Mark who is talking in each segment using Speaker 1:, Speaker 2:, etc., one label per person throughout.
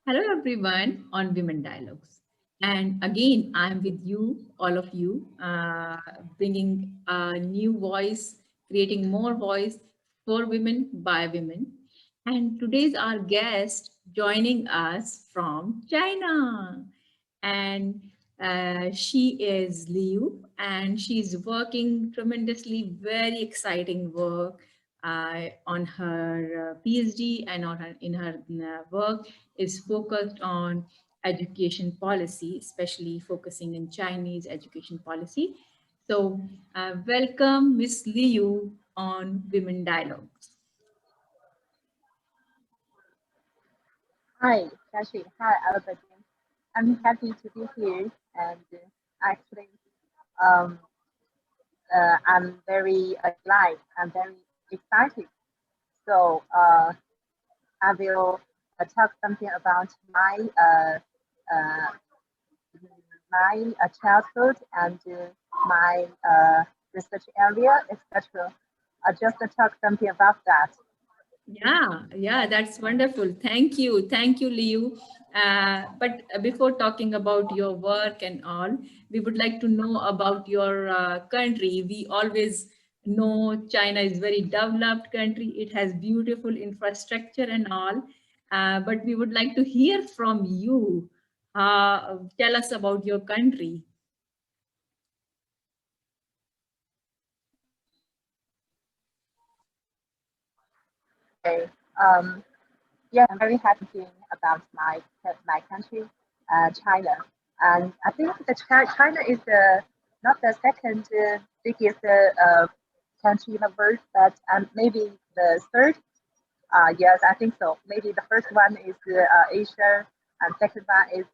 Speaker 1: Hello, everyone, on Women Dialogues. And again, I'm with you, all of you, bringing a new voice, creating more voice for women by women. And today's our guest joining us from China. And she is Liu, and she's working tremendously, very exciting work on her PhD and in her work is focused on education policy, especially focusing in Chinese education policy. So, welcome, Miss Liu, on Women Dialogues.
Speaker 2: Hi, Kashi. Hi, everybody. I'm happy to be here, and actually, um, I'm very glad. I'm very excited. So, I will talk something about uh, my childhood and my research area, etc. I just talk something about that.
Speaker 1: Yeah, that's wonderful. Thank you, Liu. But before talking about your work and all, we would like to know about your country. We always know China is very developed country. It has beautiful infrastructure and all. But we would like to hear from you. Tell us about your country.
Speaker 2: Okay. Um, Yeah, I'm very happy about my country, China, and I think that China is not the second biggest country in the world, but maybe the third. Yes, I think so. Maybe the first one is Asia, and second one is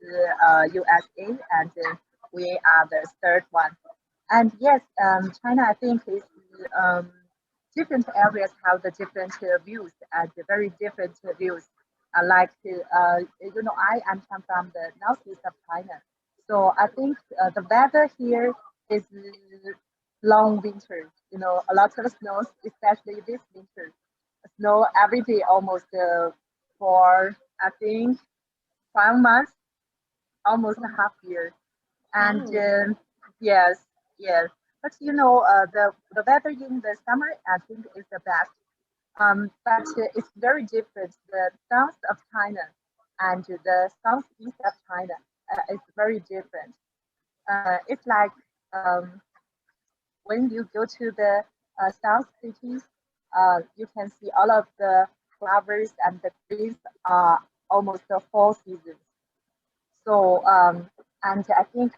Speaker 2: USA, and we are the third one. And yes, China, I think, is um, different areas have the different views and very different views. I am come from the northeast of China, so I think the weather here is long winter. A lot of snow, especially this winter. Snow every day, almost for I think 5 months, almost a half year. And
Speaker 1: Oh.
Speaker 2: yes, yes. But the weather in the summer, I think, is the best. But it's very different. The south of China and the southeast of China is very different. It's like um, when you go to the south cities, you can see all of the flowers and the trees are almost the fall seasons. So, and I think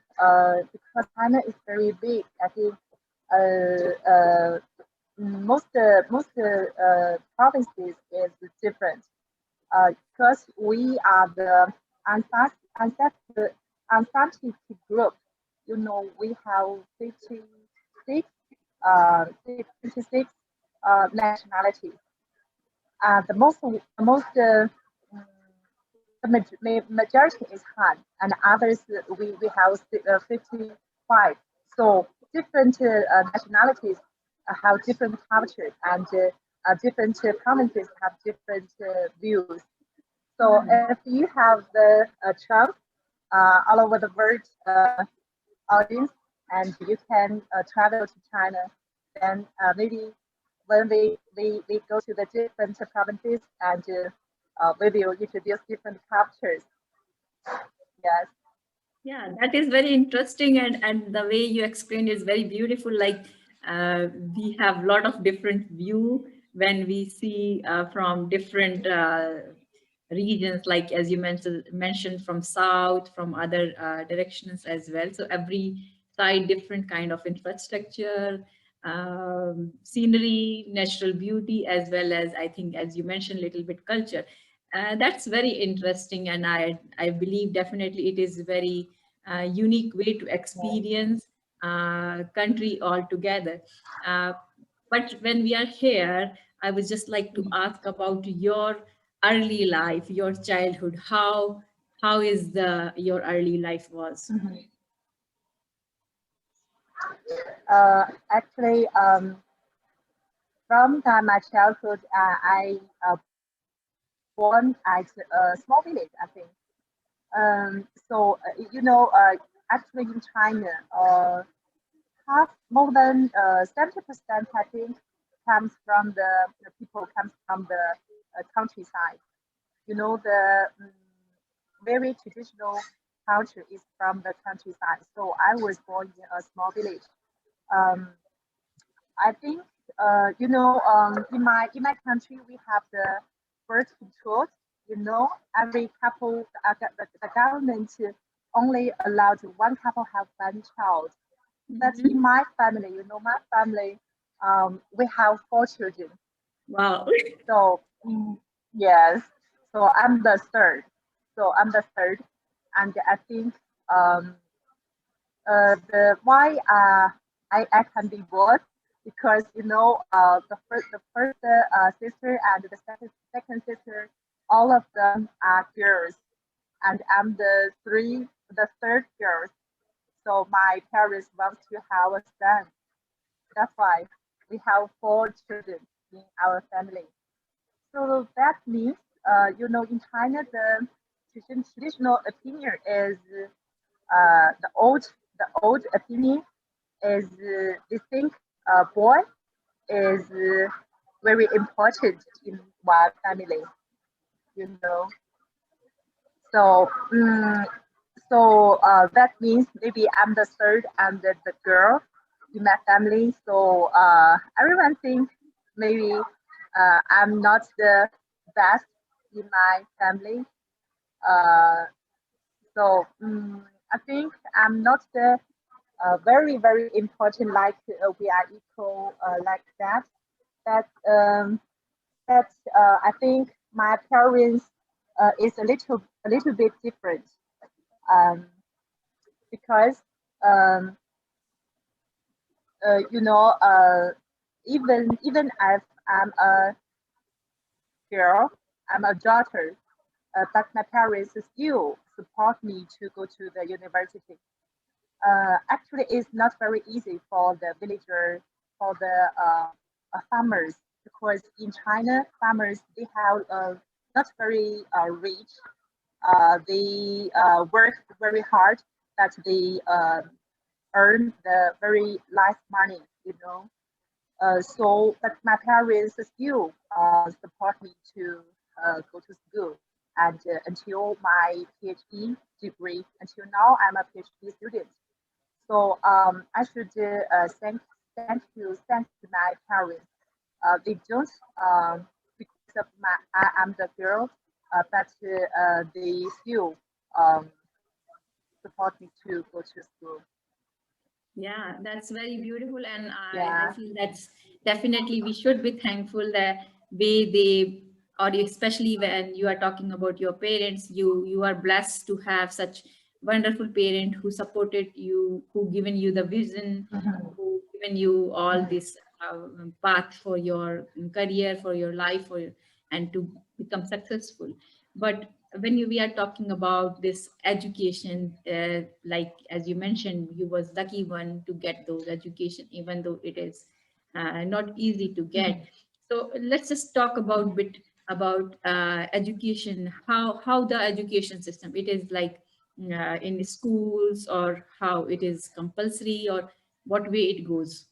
Speaker 2: because China is very big, I think most provinces is different. Because we are the ancestral group. We have 56, 56 nationalities. Mm, the majority is Han, and others we have 55. So different nationalities have different culture, and different provinces have different views. So if you have the chance all over the world audience, and you can travel to China, then maybe when we go to the different provinces, and we will introduce different cultures. Yes.
Speaker 1: Yeah, that is very interesting, and the way you explained is very beautiful. Like we have a lot of different view when we see from different regions, like as you mentioned from south, from other directions as well. So every side different kind of infrastructure, scenery, natural beauty, as well as I think as you mentioned, little bit culture. That's very interesting, and I believe definitely it is very unique way to experience country altogether. Uh, but when we are here, I would just like to ask about your early life, your childhood. How is the your early life was?
Speaker 2: Mhm. Actually, from my childhood, I born at a small village, I think. So actually in China, half more than 70%, I think, comes from the people comes from the countryside. The very traditional culture is from the countryside. So I was born in a small village. Um, I think in my country we have the birth control. Every couple, the government only allowed one couple have one child. But in
Speaker 1: Mhm.
Speaker 2: my family, my family, we have four children.
Speaker 1: Wow.
Speaker 2: So yes, so I'm the third. So I'm the third, and I think um, the why I can be both because the first sister and the second sister, all of them are girls, and I'm the third girl. So my parents want to have a son. That's why we have four children in our family. So that means, in China, the traditional opinion is the old opinion is they think a boy is very important in one family. You know, so that means maybe I'm the third and the girl in my family. So everyone thinks maybe I'm not the best in my family. Uh, so I think I'm not the very very important like we are equal like that. That that I think my parents is a little bit different um, because um, you know even if I'm a girl, I'm a daughter, but my parents still support me to go to the university. Actually, it's not very easy for the villager, for the farmers, because in China, farmers they have not very rich. They work very hard, but they earn the very less money. But my parents still support me to go to school, and until my PhD degree, until now, I'm a PhD student. So I should thank to my parents. They don't because of I'm the girl, but they still um, support me to go to school.
Speaker 1: Yeah, that's very beautiful, and I
Speaker 2: Yeah.
Speaker 1: feel that's definitely we should be thankful that way they, or especially when you are talking about your parents, you are blessed to have such wonderful parent who supported you, who given you the vision,
Speaker 2: Mhm.
Speaker 1: who given you all
Speaker 2: Mhm.
Speaker 1: this path for your career, for your life, and to become successful. But when we are talking about this education, like as you mentioned, you was lucky one to get those education, even though it is not easy to get.
Speaker 2: Mhm.
Speaker 1: So let's just talk about
Speaker 2: Mhm.
Speaker 1: bit about education, how the education system, it is like in schools, or how it is compulsory, or what way it goes.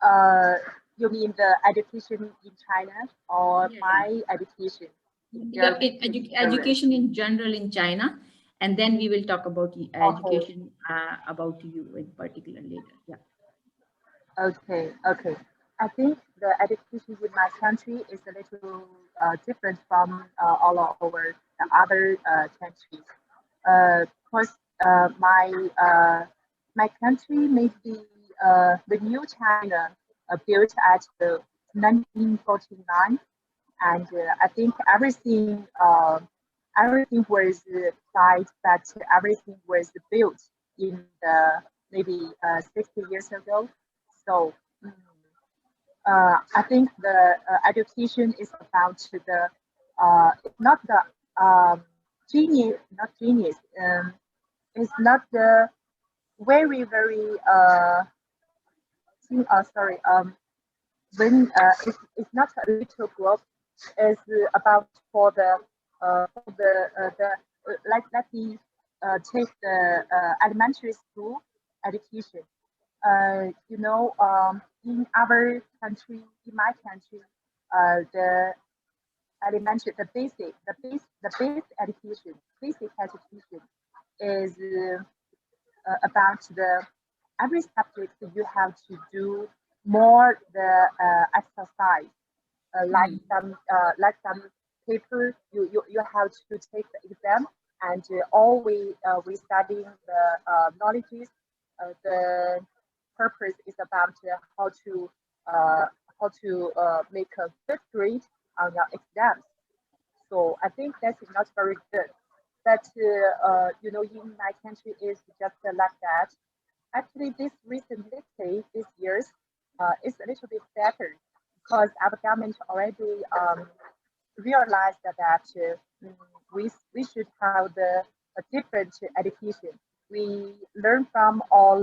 Speaker 2: Uh, you mean the education in China or
Speaker 1: Yeah, yeah.
Speaker 2: my education in
Speaker 1: Yeah,
Speaker 2: German?
Speaker 1: education in general in China, and then we will talk about
Speaker 2: Okay.
Speaker 1: education about you in particular later. Yeah.
Speaker 2: Okay. I think the education in my country is a little different from all over the other countries. Because my country made the new China built at 1949, and I think everything was applied, but everything was built in the maybe 60 years ago. So mm, I think the education is about it's not the genius, not genius. It's not the very very sorry when it's not a little group. It's about for the for let me take the elementary school education. In our country, in my country, the elementary, basic education is about the every subject you have to do more the exercise, like some paper you have to take the exam, and all we studying the knowledges. The purpose is about uh, make a good grade on your exams. So I think that's not very good. But in my country is just like that. Actually, this years, is a little bit better because our government already realized that mm, we should have a different education. We learn from all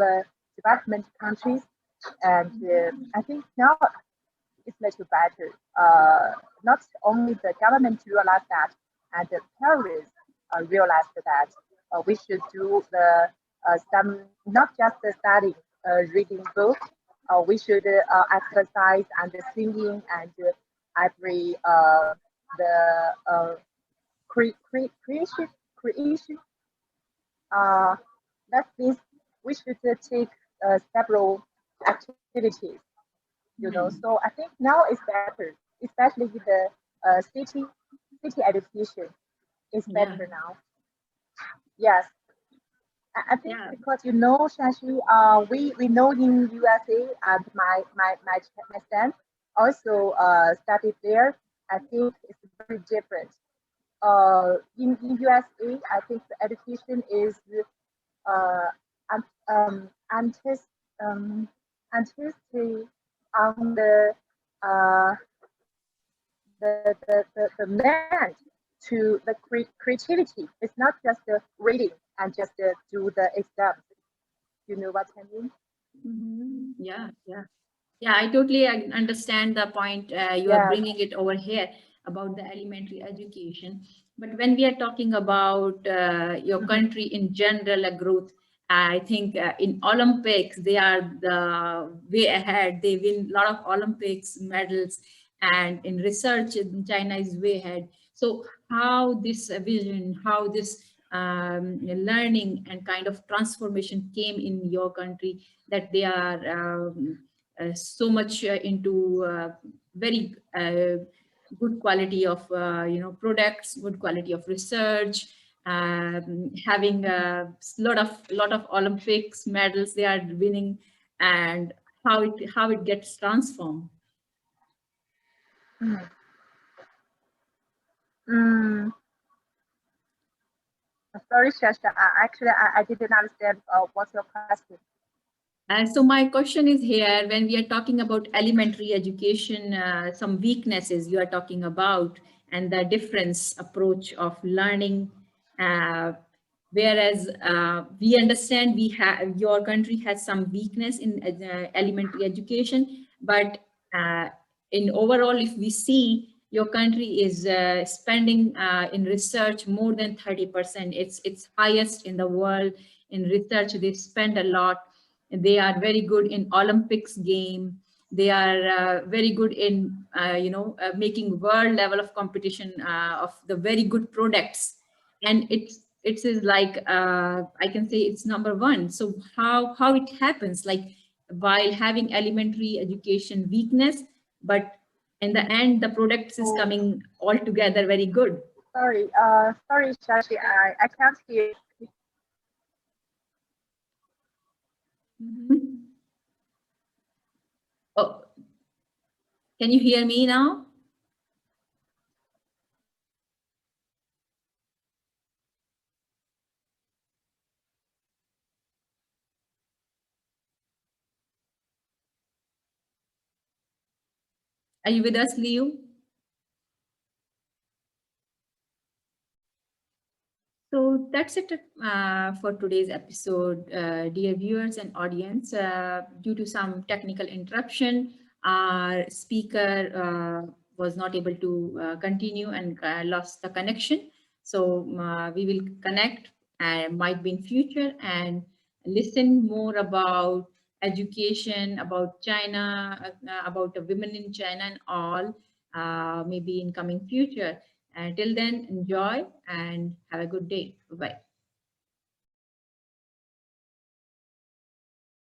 Speaker 2: development countries, and I think now it's little better. Not only the government realized that, and the parents realized that we should do the some not just the studying, reading books. We should exercise and singing and every the creation. Uh, that means we should take several activities. So I think now it's better, especially with the city education is
Speaker 1: Yeah,
Speaker 2: better now. Yes, I think
Speaker 1: yeah.
Speaker 2: because Shashi, we know in USA and my son also studied there. I think it's very different. In USA, I think the education is uh, um, um, antis, um, antisty on uh, the demand to the creativity. It's not just the reading and just do the exams. You know what I mean?
Speaker 1: Yeah, yeah. Yeah, I totally understand the point you are
Speaker 2: Yes.
Speaker 1: bringing it over here about the elementary education. But when we are talking about your
Speaker 2: Mhm.
Speaker 1: country in general, a growth, I think in Olympics, they are the way ahead. They win a lot of Olympics medals. And in research, China is way ahead. So how this vision, how this learning and kind of transformation came in your country, that they are so much into very good quality of products, good quality of research, having a lot of Olympics medals they are winning, and how it gets transformed.
Speaker 2: Mm. Mm. Sorry, Shasha. I didn't understand what's your question.
Speaker 1: So my question is here, when we are talking about elementary education, some weaknesses you are talking about, and the difference approach of learning, uh, whereas we understand we have your country has some weakness in elementary education, but uh, in overall, if we see your country is spending in research more than 30%, it's highest in the world in research. They spend a lot. They are very good in Olympics game. They are very good in making world level of competition of the very good products, and it is like I can say it's number one. So how it happens, like while having elementary education weakness, but in the end the products is
Speaker 2: Oh,
Speaker 1: coming all together very good.
Speaker 2: sorry. Sorry, Shashi. I can't hear.
Speaker 1: Mhm. Oh, can you hear me now? Are you with us, Liu? So that's it for today's episode, dear viewers and audience. Due to some technical interruption, our speaker was not able to continue and lost the connection. So we will connect might be in future and listen more about education, about China, about the women in China and all, maybe in coming future. Till then, enjoy and have a good day. Bye-bye.